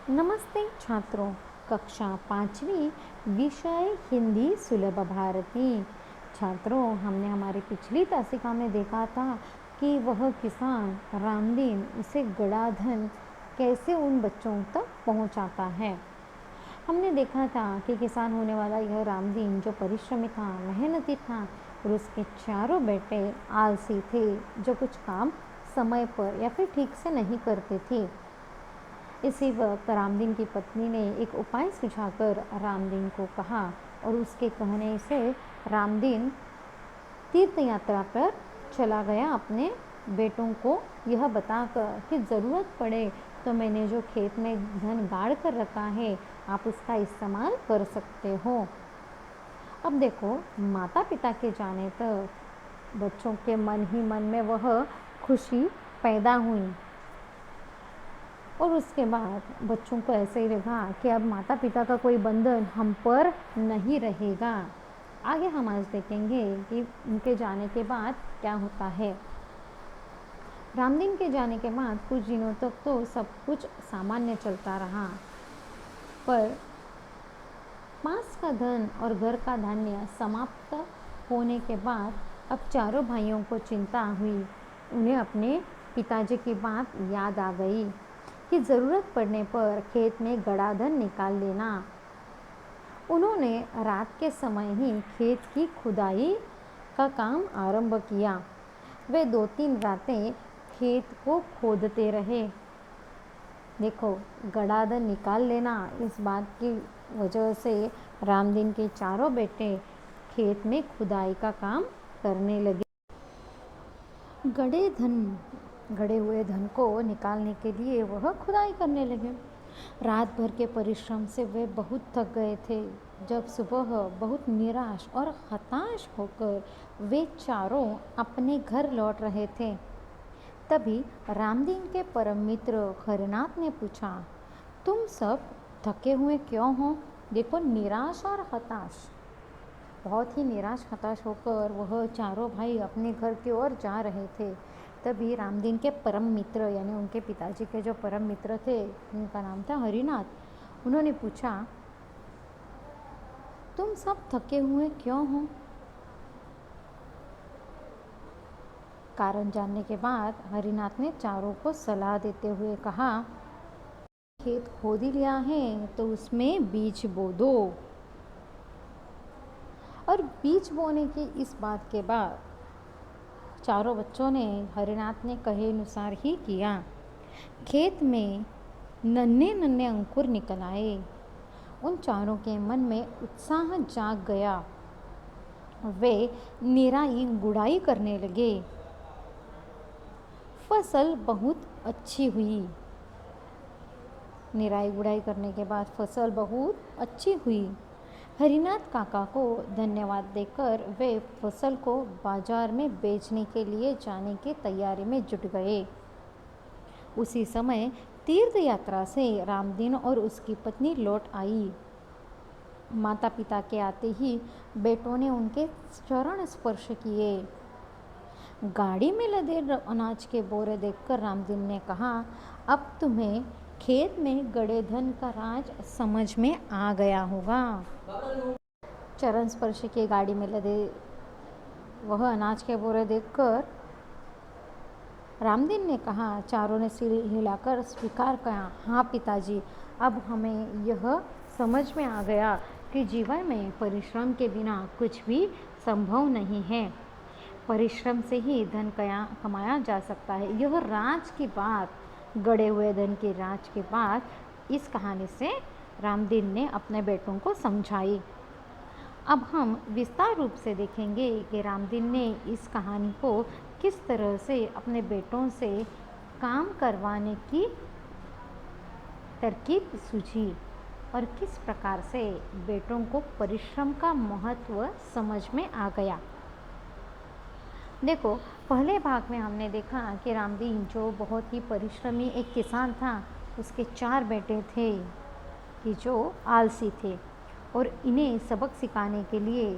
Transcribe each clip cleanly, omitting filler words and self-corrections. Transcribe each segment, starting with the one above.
नमस्ते छात्रों। कक्षा 5वीं, विषय हिंदी सुलभ भारती। छात्रों, हमने हमारी पिछली तासिका में देखा था कि वह किसान रामदीन उसे गड़ाधन कैसे उन बच्चों तक पहुंचाता है। हमने देखा था कि किसान होने वाला यह रामदीन जो परिश्रमी था, मेहनती था और उसके चारों बेटे आलसी थे, जो कुछ काम समय पर या फिर ठीक से नहीं करते थे। इसी वक्त रामदीन की पत्नी ने एक उपाय सुझाकर रामदीन को कहा और उसके कहने से रामदीन तीर्थ यात्रा पर चला गया, अपने बेटों को यह बताकर कि ज़रूरत पड़े तो मैंने जो खेत में धन गाड़ कर रखा है, आप उसका इस्तेमाल कर सकते हो। अब देखो, माता पिता के जाने तक बच्चों के मन ही मन में वह खुशी पैदा हुई और उसके बाद बच्चों को ऐसे ही लगा कि अब माता पिता का कोई बंधन हम पर नहीं रहेगा। आगे हम आज देखेंगे कि उनके जाने के बाद क्या होता है। रामदीन के जाने के बाद कुछ दिनों तक तो सब कुछ सामान्य चलता रहा, पर पास का धन और घर का धान्य समाप्त होने के बाद अब चारों भाइयों को चिंता हुई। उन्हें अपने पिताजी की बात याद आ गई कि ज़रूरत पड़ने पर खेत में गड़ाधन निकाल लेना। उन्होंने रात के समय ही खेत की खुदाई का काम आरंभ किया। वे 2-3 रातें खेत को खोदते रहे। देखो, गड़ाधन निकाल लेना, इस बात की वजह से रामदीन के चारों बेटे खेत में खुदाई का काम करने लगे। गड़े हुए धन को निकालने के लिए वह खुदाई करने लगे। रात भर के परिश्रम से वे बहुत थक गए थे। जब सुबह बहुत निराश और हताश होकर वे चारों अपने घर लौट रहे थे, तभी रामदीन के परम मित्र हरिनाथ ने पूछा, तुम सब थके हुए क्यों हो? देखो, निराश और हताश, बहुत ही निराश हताश होकर वह चारों भाई अपने घर की ओर जा रहे थे। तभी रामदीन के परम मित्र, यानी उनके पिताजी के जो परम मित्र थे, उनका नाम था हरिनाथ, उन्होंने पूछा, तुम सब थके हुए क्यों हो? कारण जानने के बाद हरिनाथ ने चारों को सलाह देते हुए कहा, खेत खोद ही लिया है तो उसमें बीज बो दो। और बीज बोने की इस बात के बाद चारों बच्चों ने हरिनाथ ने कहे अनुसार ही किया। खेत में नन्हे नन्हे अंकुर निकल आए। उन चारों के मन में उत्साह जाग गया। वे निराई गुड़ाई करने लगे। फसल बहुत अच्छी हुई। निराई गुड़ाई करने के बाद फसल बहुत अच्छी हुई। हरिनाथ काका को धन्यवाद देकर वे फसल को बाजार में बेचने के लिए जाने की तैयारी में जुट गए। उसी समय तीर्थ यात्रा से रामदीन और उसकी पत्नी लौट आई। माता पिता के आते ही बेटों ने उनके चरण स्पर्श किए। गाड़ी में लदे अनाज के बोरे देखकर रामदीन ने कहा, अब तुम्हें खेत में गड़े धन का राज समझ में आ गया होगा। चरण स्पर्श की गाड़ी में लदे वह अनाज के बोरे देखकर रामदीन ने कहा, चारों ने सिर हिलाकर स्वीकार किया, हाँ पिताजी, अब हमें यह समझ में आ गया कि जीवन में परिश्रम के बिना कुछ भी संभव नहीं है। परिश्रम से ही धन कमाया जा सकता है। यह राज की बात, गड़े हुए धन की राज की बात इस कहानी से रामदीन ने अपने बेटों को समझाई। अब हम विस्तार रूप से देखेंगे कि रामदीन ने इस कहानी को किस तरह से अपने बेटों से काम करवाने की तरकीब सूझी और किस प्रकार से बेटों को परिश्रम का महत्व समझ में आ गया। देखो, पहले भाग में हमने देखा कि रामदीन जो बहुत ही परिश्रमी एक किसान था, उसके 4 बेटे थे कि जो आलसी थे और इन्हें सबक सिखाने के लिए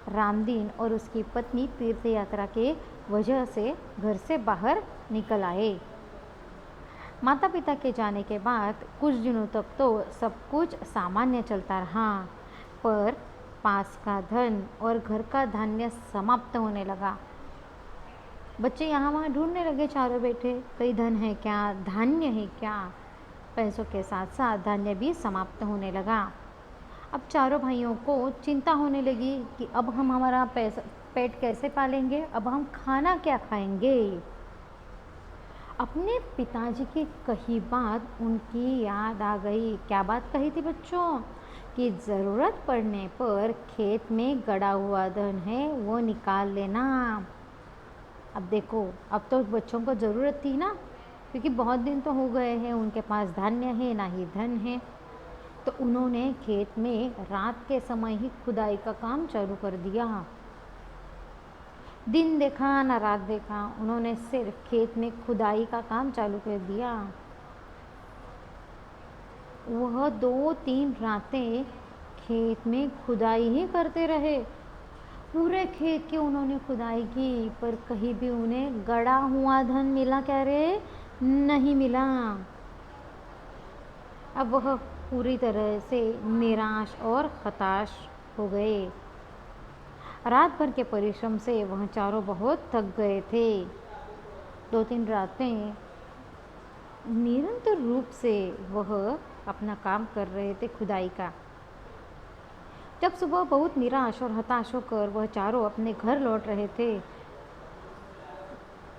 रामदीन और उसकी पत्नी तीर्थ यात्रा के वजह से घर से बाहर निकल आए। माता पिता के जाने के बाद कुछ दिनों तक तो सब कुछ सामान्य चलता रहा, पर पास का धन और घर का धान्य समाप्त होने लगा। बच्चे यहाँ वहाँ ढूंढने लगे चारों बैठे, कहीं धन है क्या, धान्य है क्या। पैसों के साथ साथ धान्य भी समाप्त होने लगा। अब चारों भाइयों को चिंता होने लगी कि अब हम हमारा पैसा पेट कैसे पालेंगे, अब हम खाना क्या खाएंगे। अपने पिताजी की कही बात उनकी याद आ गई। क्या बात कही थी बच्चों? कि ज़रूरत पड़ने पर खेत में गड़ा हुआ धन है वो निकाल लेना। अब देखो, अब तो बच्चों को ज़रूरत थी ना, क्योंकि बहुत दिन तो हो गए हैं, उनके पास धान्य है ना ही धन है। तो उन्होंने खेत में रात के समय ही खुदाई का काम चालू कर दिया। दिन देखा ना रात देखा, उन्होंने सिर्फ खेत में खुदाई का काम चालू कर दिया। वह 2-3 रातें खेत में खुदाई ही करते रहे। पूरे खेत की उन्होंने खुदाई की, पर कहीं भी उन्हें गड़ा हुआ धन मिला क्या रे? नहीं मिला। अब वह पूरी तरह से निराश और हताश हो गए। रात भर के परिश्रम से वह चारों बहुत थक गए थे। 2-3 रातें निरंतर रूप से वह अपना काम कर रहे थे खुदाई का। जब सुबह बहुत निराश और हताश होकर वह चारों अपने घर लौट रहे थे,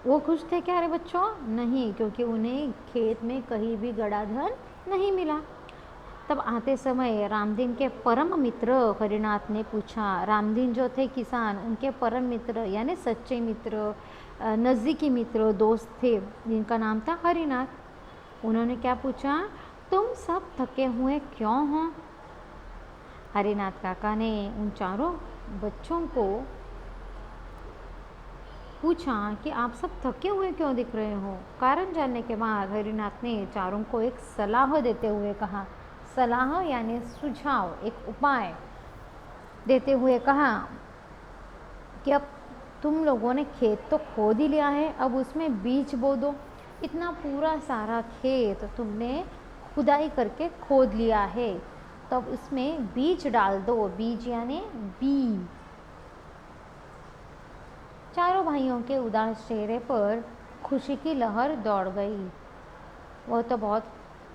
वो खुश थे क्या रे बच्चों? नहीं, क्योंकि उन्हें खेत में कहीं भी गड़ा धन नहीं मिला। तब आते समय रामदीन के परम मित्र हरिनाथ ने पूछा। रामदीन जो थे किसान, उनके परम मित्र यानी सच्चे मित्र, नज़दीकी मित्र, दोस्त थे, जिनका नाम था हरिनाथ। उन्होंने क्या पूछा? तुम सब थके हुए क्यों हो? हरिनाथ काका ने उन चारों बच्चों को पूछा कि आप सब थके हुए क्यों दिख रहे हो। कारण जानने के बाद हरिनाथ ने चारों को एक सलाह देते हुए कहा। सलाह यानी सुझाव, एक उपाय देते हुए कहा कि अब तुम लोगों ने खेत तो खोद ही लिया है, अब उसमें बीज बो दो। इतना पूरा सारा खेत तुमने खुदाई करके खोद लिया है, तब उसमें बीज डाल दो। बीज यानी बीज। चारों भाइयों के उदास चेहरे पर खुशी की लहर दौड़ गई। वह तो बहुत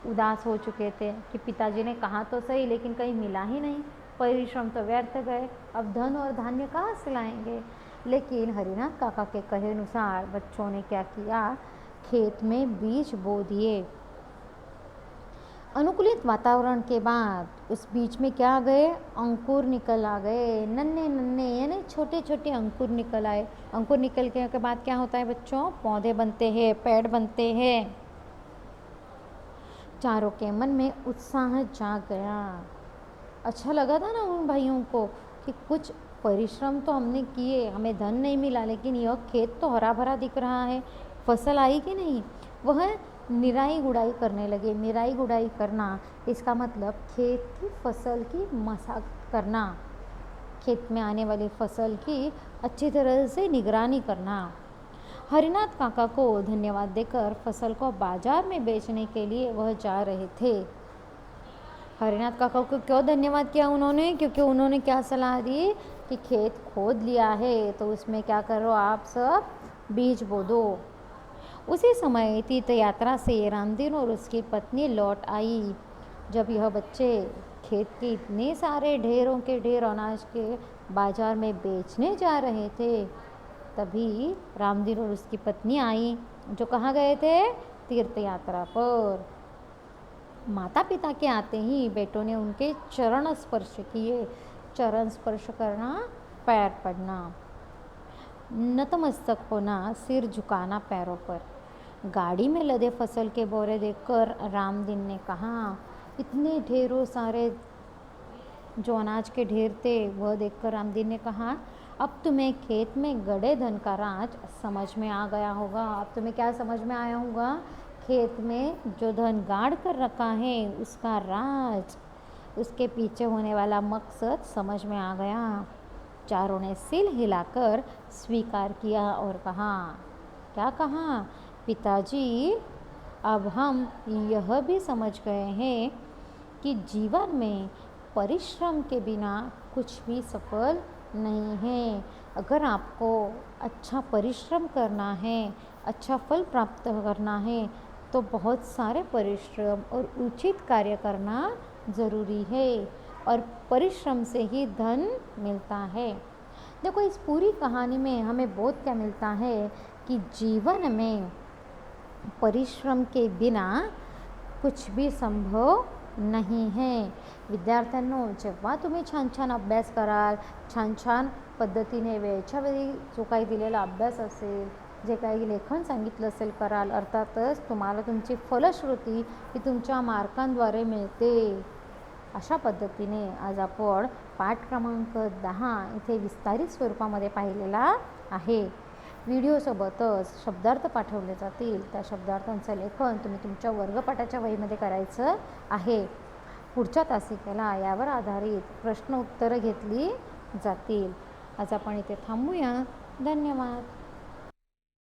उदास हो चुके थे कि पिताजी ने कहा तो सही, लेकिन कहीं मिला ही नहीं, परिश्रम तो व्यर्थ गए, अब धन और धान्य कहाँ से लाएंगे। लेकिन हरिनाथ काका के कहे अनुसार बच्चों ने क्या किया? खेत में बीज बो दिए। अनुकूलित वातावरण के बाद उस बीज में क्या आ गए? अंकुर निकल आ गए। नन्हे नन्हे यानी छोटे छोटे अंकुर निकल आए। अंकुर निकल के बाद क्या होता है बच्चों? पौधे बनते हैं, पेड़ बनते हैं। चारों के मन में उत्साह जाग गया। अच्छा लगा था ना उन भाइयों को कि कुछ परिश्रम तो हमने किए, हमें धन नहीं मिला, लेकिन यह खेत तो हरा भरा दिख रहा है, फसल आई कि नहीं। वह निराई गुड़ाई करने लगे। निराई गुड़ाई करना इसका मतलब खेत की फसल की मशागत करना, खेत में आने वाली फसल की अच्छी तरह से निगरानी करना। हरिनाथ काका को धन्यवाद देकर फसल को बाजार में बेचने के लिए वह जा रहे थे। हरिनाथ काका को क्यों धन्यवाद किया उन्होंने? क्योंकि उन्होंने क्या सलाह दी कि खेत खोद लिया है तो उसमें क्या करो, आप सब बीज बो दो। उसी समय तीर्थ यात्रा से रामदीन और उसकी पत्नी लौट आई। जब यह बच्चे खेत के इतने सारे ढेरों के ढेर अनाज के बाजार में बेचने जा रहे थे, तभी रामदीन और उसकी पत्नी आई, जो कहाँ गए थे? तीर्थ यात्रा पर। माता पिता के आते ही बेटों ने उनके चरण स्पर्श किए। चरण स्पर्श करना, पैर पड़ना, नतमस्तक होना, सिर झुकाना पैरों पर। गाड़ी में लदे फसल के बोरे देखकर रामदीन ने कहा, इतने ढेरों सारे जो अनाज के ढेर थे वह देखकर रामदीन ने कहा, अब तुम्हें खेत में गड़े धन का राज समझ में आ गया होगा। अब तुम्हें क्या समझ में आया होगा? खेत में जो धन गाड़ कर रखा है उसका राज, उसके पीछे होने वाला मकसद समझ में आ गया। चारों ने सिर हिलाकर स्वीकार किया और कहा, क्या कहा? पिताजी, अब हम यह भी समझ गए हैं कि जीवन में परिश्रम के बिना कुछ भी सफल नहीं है। अगर आपको अच्छा परिश्रम करना है, अच्छा फल प्राप्त करना है, तो बहुत सारे परिश्रम और उचित कार्य करना ज़रूरी है, और परिश्रम से ही धन मिलता है। देखो, इस पूरी कहानी में हमें बोध क्या मिलता है कि जीवन में परिश्रम के बिना कुछ भी संभव नाही है। विद्यार्थ्यांनो, जेव्हा तुम्ही छान छान अभ्यास कराल, छान छान पद्धतीने वेळच्या वेळी जो काही दिलेला अभ्यास असेल, जे काही लेखन सांगितलं असेल कराल, अर्थातच तुम्हाला तुमची फलश्रुती ही तुमच्या मार्कांद्वारे मिळते। अशा पद्धतीने आज आपण पाठ क्रमांक 10 इथे विस्तारित स्वरूपामध्ये पाहिलेला आहे। व्हिडिओसोबतच शब्दार्थ पाठवले जातील, त्या शब्दार्थांचं लेखन तुम्ही तुमच्या वर्गपाठाच्या वहीमध्ये करायचं आहे। पुढच्या तासिकेला यावर आधारित प्रश्न उत्तरं घेतली जातील। आज आपण इथे थांबूया। धन्यवाद।